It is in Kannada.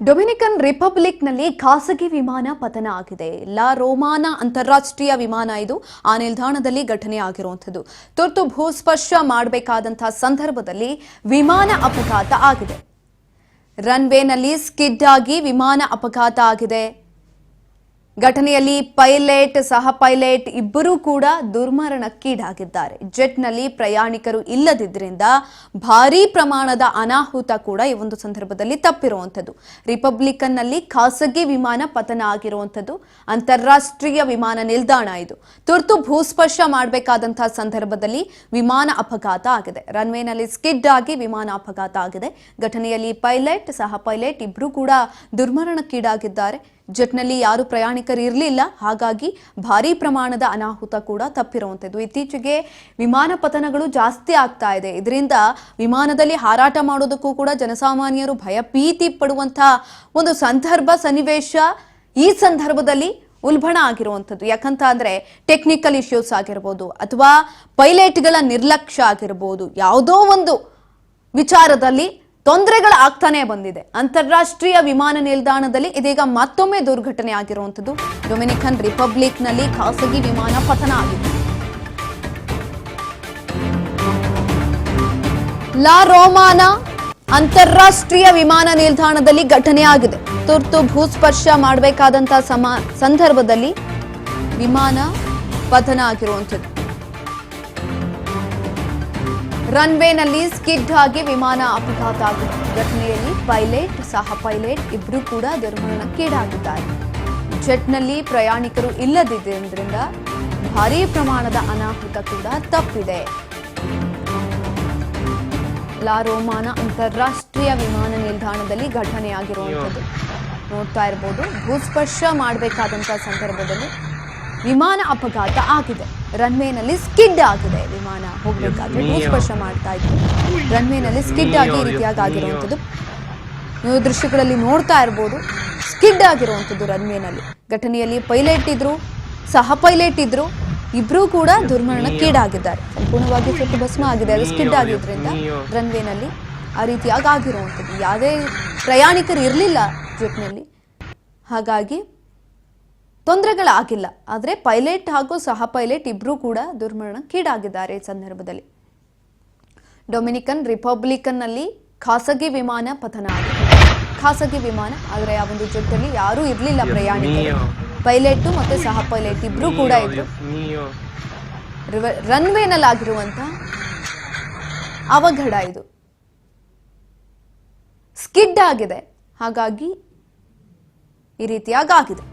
ಡೊಮಿನಿಕನ್ ರಿಪಬ್ಲಿಕ್ನಲ್ಲಿ ಖಾಸಗಿ ವಿಮಾನ ಪತನ ಆಗಿದೆ. ಲಾ ರೋಮಾನಾ ಅಂತಾರಾಷ್ಟ್ರೀಯ ವಿಮಾನ ಇದು. ಆ ನಿಲ್ದಾಣದಲ್ಲಿ ಘಟನೆ ಆಗಿರುವಂಥದ್ದು. ತುರ್ತು ಭೂಸ್ಪರ್ಶ ಮಾಡಬೇಕಾದಂತಹ ಸಂದರ್ಭದಲ್ಲಿ ವಿಮಾನ ಅಪಘಾತ ಆಗಿದೆ. ರನ್ವೇನಲ್ಲಿ ಸ್ಕಿಡ್ ಆಗಿ ವಿಮಾನ ಅಪಘಾತ ಆಗಿದೆ. ಘಟನೆಯಲ್ಲಿ ಪೈಲಟ್ ಸಹ ಪೈಲಟ್ ಇಬ್ಬರೂ ಕೂಡ ದುರ್ಮರಣಕ್ಕೀಡಾಗಿದ್ದಾರೆ. ಜೆಟ್ನಲ್ಲಿ ಪ್ರಯಾಣಿಕರು ಇಲ್ಲದಿದ್ದರಿಂದ ಭಾರೀ ಪ್ರಮಾಣದ ಅನಾಹುತ ಕೂಡ ಈ ಒಂದು ಸಂದರ್ಭದಲ್ಲಿ ತಪ್ಪಿರುವಂಥದ್ದು. ರಿಪಬ್ಲಿಕನ್ನಲ್ಲಿ ಖಾಸಗಿ ವಿಮಾನ ಪತನ ಆಗಿರುವಂಥದ್ದು. ಅಂತಾರಾಷ್ಟ್ರೀಯ ವಿಮಾನ ನಿಲ್ದಾಣ ಇದು. ತುರ್ತು ಭೂಸ್ಪರ್ಶ ಮಾಡಬೇಕಾದಂತಹ ಸಂದರ್ಭದಲ್ಲಿ ವಿಮಾನ ಅಪಘಾತ ಆಗಿದೆ. ರನ್ವೇನಲ್ಲಿ ಸ್ಕಿಡ್ ಆಗಿ ವಿಮಾನ ಅಪಘಾತ ಆಗಿದೆ. ಘಟನೆಯಲ್ಲಿ ಪೈಲಟ್ ಸಹ ಪೈಲಟ್ ಇಬ್ಬರೂ ಕೂಡ ದುರ್ಮರಣಕ್ಕೀಡಾಗಿದ್ದಾರೆ. ಜೆಟ್ನಲ್ಲಿ ಯಾರು ಪ್ರಯಾಣಿಕರು ಇರಲಿಲ್ಲ, ಹಾಗಾಗಿ ಭಾರೀ ಪ್ರಮಾಣದ ಅನಾಹುತ ಕೂಡ ತಪ್ಪಿರುವಂಥದ್ದು. ಇತ್ತೀಚೆಗೆ ವಿಮಾನ ಪತನಗಳು ಜಾಸ್ತಿ ಆಗ್ತಾ ಇದೆ. ಇದರಿಂದ ವಿಮಾನದಲ್ಲಿ ಹಾರಾಟ ಮಾಡೋದಕ್ಕೂ ಕೂಡ ಜನಸಾಮಾನ್ಯರು ಭಯಭೀತಿ ಪಡುವಂತಹ ಒಂದು ಸನ್ನಿವೇಶ ಈ ಸಂದರ್ಭದಲ್ಲಿ ಉಲ್ಬಣ ಆಗಿರುವಂಥದ್ದು. ಯಾಕಂತ ಅಂದ್ರೆ ಟೆಕ್ನಿಕಲ್ ಇಶ್ಯೂಸ್ ಆಗಿರ್ಬೋದು ಅಥವಾ ಪೈಲಟ್ಗಳ ನಿರ್ಲಕ್ಷ್ಯ ಆಗಿರ್ಬೋದು, ಯಾವುದೋ ಒಂದು ವಿಚಾರದಲ್ಲಿ ತೊಂದರೆಗಳಾಗ್ತಾನೆ ಬಂದಿದೆ. ಅಂತಾರಾಷ್ಟ್ರೀಯ ವಿಮಾನ ನಿಲ್ದಾಣದಲ್ಲಿ ಇದೀಗ ಮತ್ತೊಮ್ಮೆ ದುರ್ಘಟನೆ ಆಗಿರುವಂಥದ್ದು. ಡೊಮಿನಿಕನ್ ರಿಪಬ್ಲಿಕ್ನಲ್ಲಿ ಖಾಸಗಿ ವಿಮಾನ ಪತನ ಆಗಿದೆ. ಲಾ ರೋಮಾನಾ ಅಂತಾರಾಷ್ಟ್ರೀಯ ವಿಮಾನ ನಿಲ್ದಾಣದಲ್ಲಿ ಘಟನೆ ಆಗಿದೆ. ತುರ್ತು ಭೂಸ್ಪರ್ಶ ಮಾಡಬೇಕಾದಂತಹ ಸಂದರ್ಭದಲ್ಲಿ ವಿಮಾನ ಪತನ ಆಗಿರುವಂಥದ್ದು. ರನ್ವೇನಲ್ಲಿ ಸ್ಕಿಡ್ ಆಗಿ ವಿಮಾನ ಅಪಘಾತ ಆಗಿದೆ. ಘಟನೆಯಲ್ಲಿ ಪೈಲಟ್ ಸಹ ಪೈಲಟ್ ಇಬ್ಬರೂ ಕೂಡ ದುರ್ಮರಣಕ್ಕೀಡಾಗಿದ್ದಾರೆ. ಜೆಟ್ನಲ್ಲಿ ಪ್ರಯಾಣಿಕರು ಇಲ್ಲದಿದ್ದರಿಂದ ಭಾರೀ ಪ್ರಮಾಣದ ಅನಾಹುತ ಕೂಡ ತಪ್ಪಿದೆ. ಲಾ ರೋಮಾನಾ ಅಂತಾರಾಷ್ಟ್ರೀಯ ವಿಮಾನ ನಿಲ್ದಾಣದಲ್ಲಿ ಘಟನೆಯಾಗಿರುವಂಥದ್ದು ನೋಡ್ತಾ ಇರಬಹುದು. ಭೂಸ್ಪರ್ಶ ಮಾಡಬೇಕಾದಂತಹ ಸಂದರ್ಭದಲ್ಲಿ ವಿಮಾನ ಅಪಘಾತ ಆಗಿದೆ. ರನ್ವೇನಲ್ಲಿ ಸ್ಕಿಡ್ ಆಗಿದೆ. ವಿಮಾನ ಹೋಗಬೇಕಾದ್ರೆ ಭೂಸ್ಪರ್ಶ ಮಾಡ್ತಾ ಇತ್ತು. ರನ್ವೇನಲ್ಲಿ ಸ್ಕಿಡ್ ಆಗಿ ಈ ರೀತಿಯಾಗಿ ಆಗಿರುವಂಥದ್ದು ನೀವು ದೃಶ್ಯಗಳಲ್ಲಿ ನೋಡ್ತಾ ಇರಬಹುದು. ಸ್ಕಿಡ್ ಆಗಿರುವಂಥದ್ದು ರನ್ವೇನಲ್ಲಿ. ಘಟನೆಯಲ್ಲಿ ಪೈಲಟ್ ಇದ್ರು, ಸಹ ಪೈಲಟ್ ಇದ್ರು, ಇಬ್ರು ಕೂಡ ದುರ್ಮರಣಕ್ಕೀಡಾಗಿದ್ದಾರೆ. ಸಂಪೂರ್ಣವಾಗಿ ಸುಟ್ಟು ಭಸ್ಮ ಆಗಿದೆ. ಅದು ಸ್ಕಿಡ್ ಆಗಿದ್ರಿಂದ ರನ್ವೇನಲ್ಲಿ ಆ ರೀತಿಯಾಗಿ ಆಗಿರುವಂಥದ್ದು. ಯಾವುದೇ ಪ್ರಯಾಣಿಕರು ಇರಲಿಲ್ಲ ಜೆಟ್ನಲ್ಲಿ, ಹಾಗಾಗಿ ತೊಂದರೆಗಳಾಗಿಲ್ಲ. ಆದರೆ ಪೈಲಟ್ ಹಾಗೂ ಸಹ ಪೈಲಟ್ ಇಬ್ಬರೂ ಕೂಡ ದುರ್ಮರಣಕ್ಕೀಡಾಗಿದ್ದಾರೆ. ಈ ಸಂದರ್ಭದಲ್ಲಿ ಡೊಮಿನಿಕನ್ ರಿಪಬ್ಲಿಕನ್ನಲ್ಲಿ ಖಾಸಗಿ ವಿಮಾನ ಪತನ ಆಗಿದೆ. ಖಾಸಗಿ ವಿಮಾನ, ಆದರೆ ಆ ಒಂದು ಜೆಟ್ಟಲ್ಲಿ ಯಾರೂ ಇರಲಿಲ್ಲ ಪ್ರಯಾಣಿಕರು. ಪೈಲಟ್ ಮತ್ತೆ ಸಹ ಪೈಲಟ್ ಇಬ್ಬರೂ ಕೂಡ ಇದ್ರು. ರನ್ವೇನಲ್ಲಿ ಆಗಿರುವಂತಹ ಅವಘಡ ಇದು. ಸ್ಕಿಡ್ ಆಗಿದೆ, ಹಾಗಾಗಿ ಈ ರೀತಿಯಾಗಿ ಆಗಿದೆ.